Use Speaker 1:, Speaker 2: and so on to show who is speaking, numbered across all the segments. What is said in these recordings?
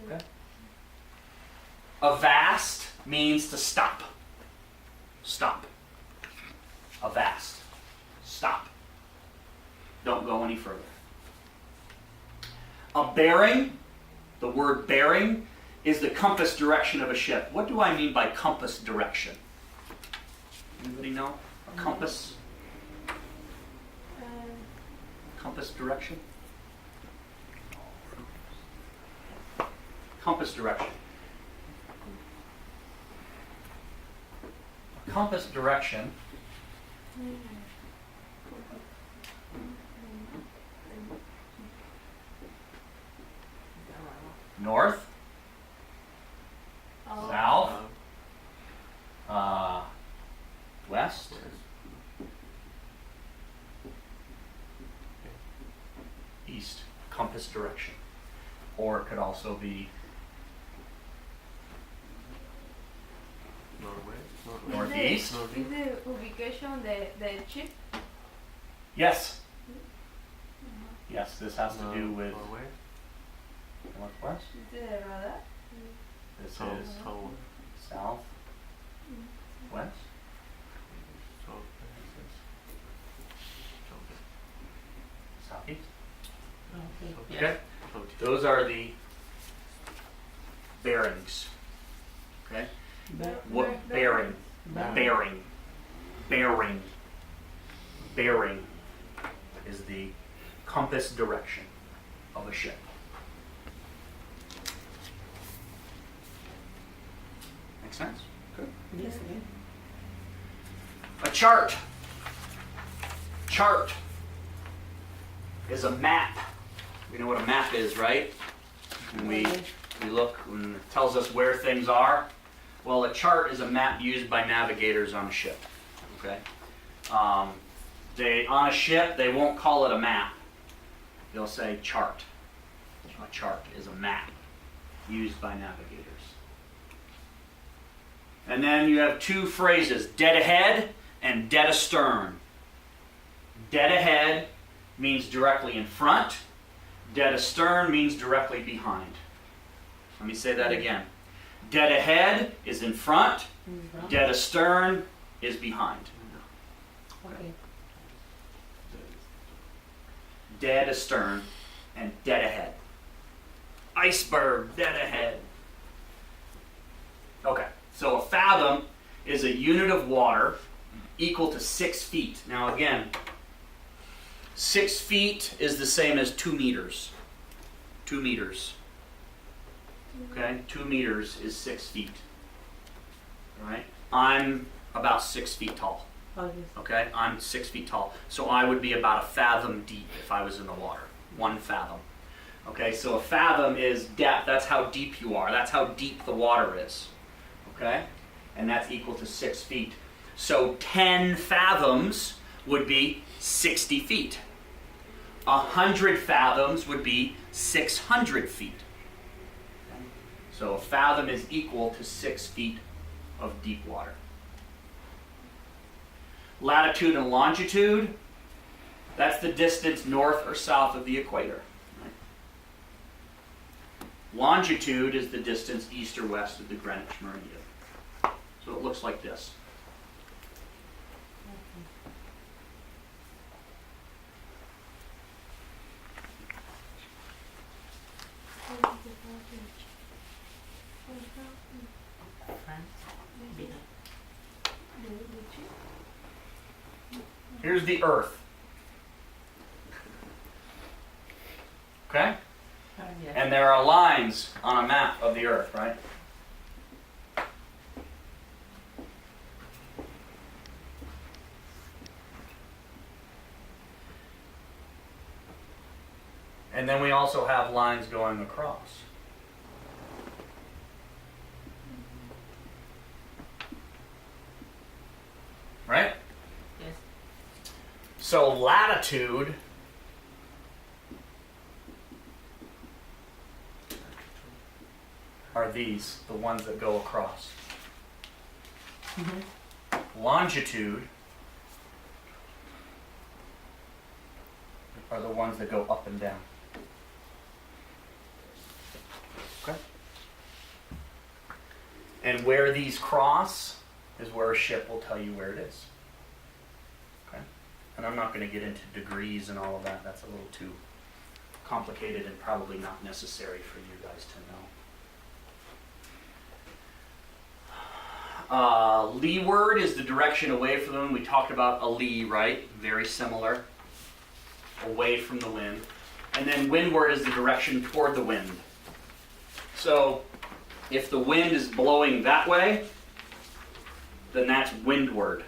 Speaker 1: Okay. Avast means to stop. Stop. Avast. Stop. Don't go any further. A bearing, the word bearing, is the compass direction of a ship. What do I mean by compass direction? Anybody know? A compass? Compass direction? Compass direction. A compass direction north, south, west, east, compass direction. Or it could also be northeast.
Speaker 2: Is the ubication the ship?
Speaker 1: Yes. Yes, this has to do with northwest.
Speaker 2: Is the radar?
Speaker 1: This is south, west. Southeast. Okay. Those are the bearings. Okay. What bearing? Bearing. Bearing. Bearing is the compass direction of a ship. Make sense? Good.
Speaker 3: Yes.
Speaker 1: A chart. Chart is a map. We know what a map is, right? When we look and it tells us where things are. Well, a chart is a map used by navigators on a ship. Okay. On a ship, they won't call it a map. They'll say chart. A chart is a map used by navigators. And then you have two phrases, dead ahead and dead astern. Dead ahead means directly in front. Dead astern means directly behind. Let me say that again. Dead ahead is in front. Dead astern is behind.
Speaker 3: Okay.
Speaker 1: Dead astern and dead ahead. Iceberg, dead ahead. Okay, so a fathom is a unit of water equal to 6 feet. Now again, 6 feet is the same as 2 meters. 2 meters. Okay, 2 meters is 6 feet. All right, I'm about 6 feet tall. Okay, I'm 6 feet tall. So I would be about a fathom deep if I was in the water. 1 fathom. Okay, so a fathom is depth. That's how deep you are. That's how deep the water is. Okay, and that's equal to 6 feet. So 10 fathoms would be 60 feet. 100 fathoms would be 600 feet. Okay? So a fathom is equal to 6 feet of deep water. Latitude and longitude, that's the distance north or south of the equator. Right? Longitude is the distance east or west of the Greenwich meridian. So it looks like this. Here's the Earth. Okay? And there are lines on a map of the Earth, right? And then we also have lines going across. Right?
Speaker 3: Yes.
Speaker 1: So latitude are these, the ones that go across. Longitude are the ones that go up and down. Okay? And where these cross is where a ship will tell you where it is. Okay? And I'm not going to get into degrees and all of that. That's a little too complicated and probably not necessary for you guys to know. Leeward is the direction away from the wind. We talked about a lee, right? Very similar. Away from the wind. And then windward is the direction toward the wind. So if the wind is blowing that way, then that's windward.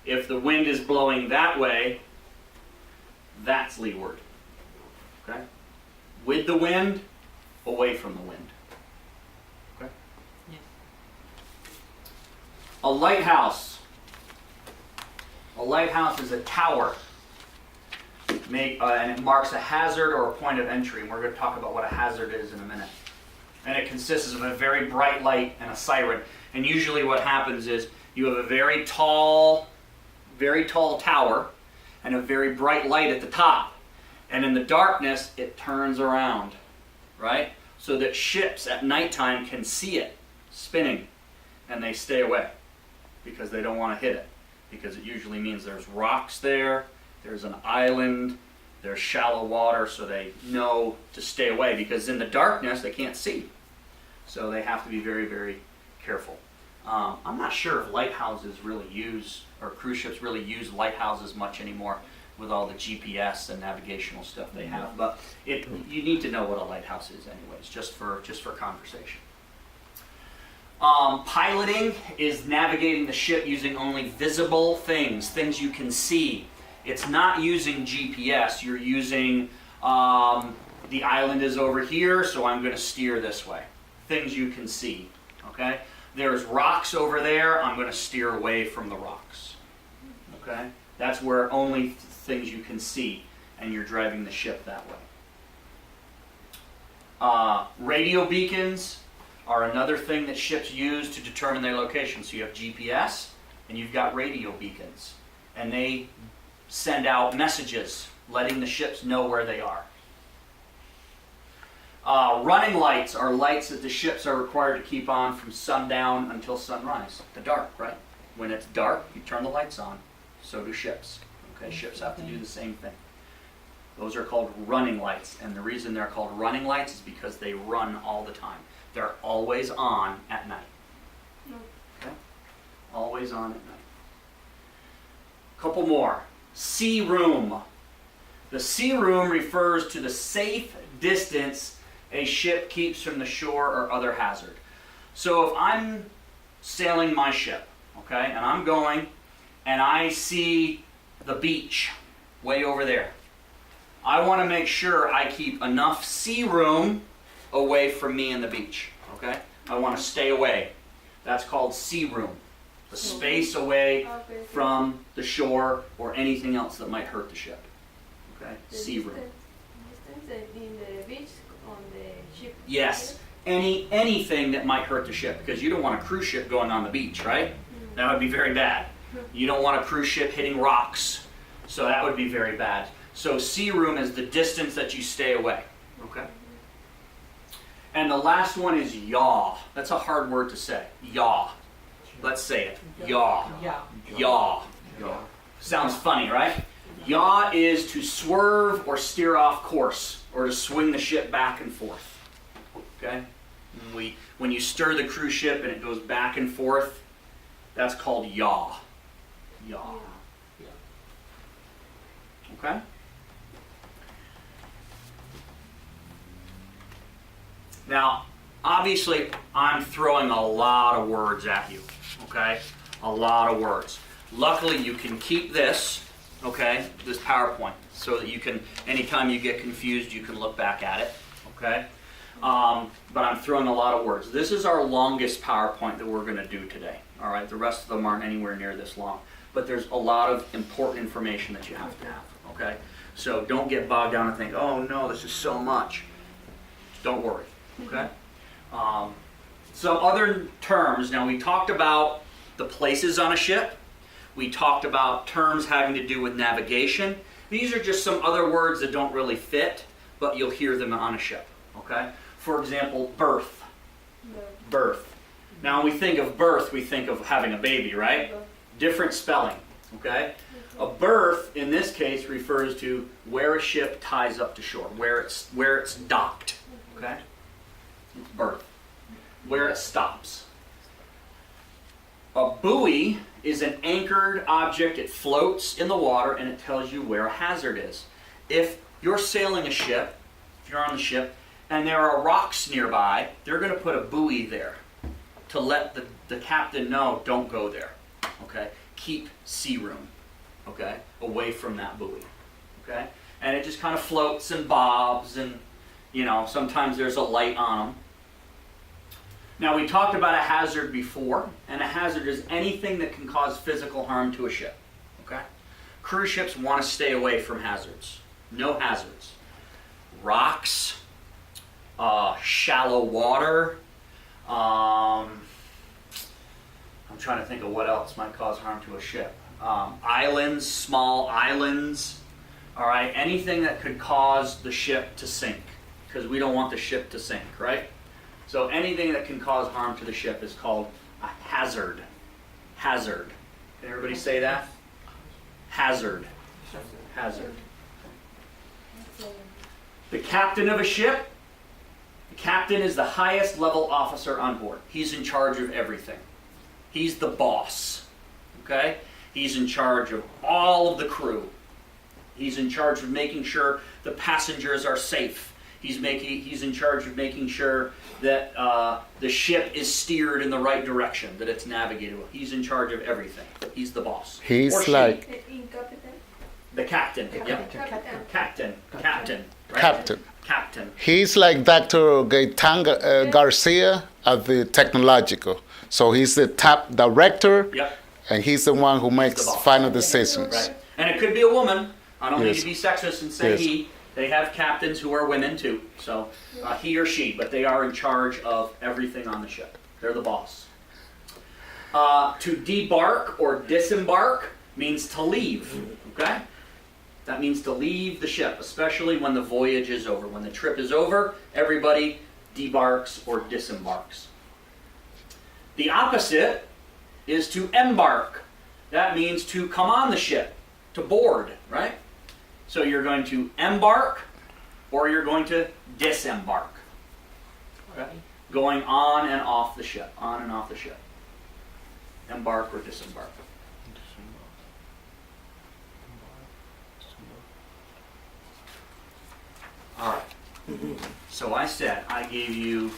Speaker 1: If the wind is blowing that way, that's leeward. Okay? With the wind, away from the wind. Okay?
Speaker 3: Yes.
Speaker 1: A lighthouse. A lighthouse is a tower. And it marks a hazard or a point of entry. And we're going to talk about what a hazard is in a minute. And it consists of a very bright light and a siren. And usually what happens is you have a very tall tower and a very bright light at the top. And in the darkness, it turns around, right? So that ships at nighttime can see it spinning and they stay away because they don't want to hit it. Because it usually means there's rocks there, there's an island, there's shallow water, so they know to stay away because in the darkness they can't see. So they have to be very, very careful. I'm not sure if lighthouses really use, or cruise ships really use lighthouses much anymore with all the GPS and navigational stuff they have. But you need to know what a lighthouse is anyways, just for conversation. Piloting is navigating the ship using only visible things you can see. It's not using GPS. You're using, the island is over here, so I'm going to steer this way. Things you can see, okay? There's rocks over there, I'm going to steer away from the rocks, okay? That's where only things you can see, and you're driving the ship that way. Radio beacons are another thing that ships use to determine their location. So you have GPS, and you've got radio beacons, and they send out messages letting the ships know where they are. Running lights are lights that the ships are required to keep on from sundown until sunrise. The dark, right? When it's dark, you turn the lights on. So do ships. Okay, ships have to do the same thing. Those are called running lights, and the reason they're called running lights is because they run all the time. They're always on at night. Okay? Always on at night. Couple more. Sea room. The sea room refers to the safe distance a ship keeps from the shore or other hazard. So if I'm sailing my ship, okay, and I'm going and I see the beach way over there, I want to make sure I keep enough sea room away from me and the beach, okay? I want to stay away. That's called sea room. The space away from the shore or anything else that might hurt the ship. Okay? Sea room.
Speaker 2: Distance in the beach on the ship.
Speaker 1: Yes. Anything that might hurt the ship, because you don't want a cruise ship going on the beach, right? That would be very bad. You don't want a cruise ship hitting rocks. So that would be very bad. So sea room is the distance that you stay away. Okay? And the last one is yaw. That's a hard word to say. Yaw. Let's say it. Yaw.
Speaker 3: Yeah.
Speaker 1: Yaw. Sounds funny, right? Yaw is to swerve or steer off course, or to swing the ship back and forth. Okay? When you stir the cruise ship and it goes back and forth, that's called yaw. Yaw. Okay? Now, obviously, I'm throwing a lot of words at you. Okay? A lot of words. Luckily, you can keep this, okay, this PowerPoint, so that you can, anytime you get confused, you can look back at it, okay? But I'm throwing a lot of words. This is our longest PowerPoint that we're going to do today, all right? The rest of them aren't anywhere near this long. But there's a lot of important information that you have to have, okay? So don't get bogged down and think, oh no, this is so much. Don't worry, okay? Some other terms. Now, we talked about the places on a ship. We talked about terms having to do with navigation. These are just some other words that don't really fit, but you'll hear them on a ship, okay? For example, berth. Berth. Now, when we think of birth, we think of having a baby, right? Different spelling, okay? A berth, in this case, refers to where a ship ties up to shore, where it's docked, okay? It's berth, where it stops. A buoy is an anchored object. It floats in the water and it tells you where a hazard is. If you're sailing a ship, if you're on the ship, and there are rocks nearby, they're going to put a buoy there to let the captain know, don't go there, okay? Keep sea room, okay, away from that buoy, okay? And it just kind of floats and bobs and, you know, sometimes there's a light on them. Now, we talked about a hazard before, and a hazard is anything that can cause physical harm to a ship, okay? Cruise ships want to stay away from hazards. No hazards. Rocks, shallow water, I'm trying to think of what else might cause harm to a ship. Islands, small islands, all right? Anything that could cause the ship to sink, because we don't want the ship to sink, right? So anything that can cause harm to the ship is called a hazard. Hazard. Can everybody say that? Hazard. Hazard. The captain of a ship, the captain is the highest level officer on board. He's in charge of everything. He's the boss. Okay? He's in charge of all of the crew. He's in charge of making sure the passengers are safe. He's in charge of making sure that the ship is steered in the right direction, that it's navigated well. He's in charge of everything. He's the boss.
Speaker 4: He's like
Speaker 1: the captain. Yep. Captain. Right?
Speaker 4: captain.
Speaker 1: Captain.
Speaker 4: He's like Dr. Gaetan Garcia at the technological. So he's the top director,
Speaker 1: Yep.
Speaker 4: and he's the one who makes
Speaker 1: boss.
Speaker 4: final decisions.
Speaker 1: Right. And it could be a woman. I don't need
Speaker 4: Yes.
Speaker 1: to be sexist and say
Speaker 4: Yes.
Speaker 1: he. They have captains who are women too. So he or she, but they are in charge of everything on the ship. They're the boss. To debark or disembark means to leave. Okay? That means to leave the ship, especially when the voyage is over. When the trip is over, everybody debarks or disembarks. The opposite is to embark. That means to come on the ship, to board, right? So you're going to embark or you're going to disembark. Okay? Going on and off the ship, on and off the ship. Embark or disembark. All right. So I said I gave you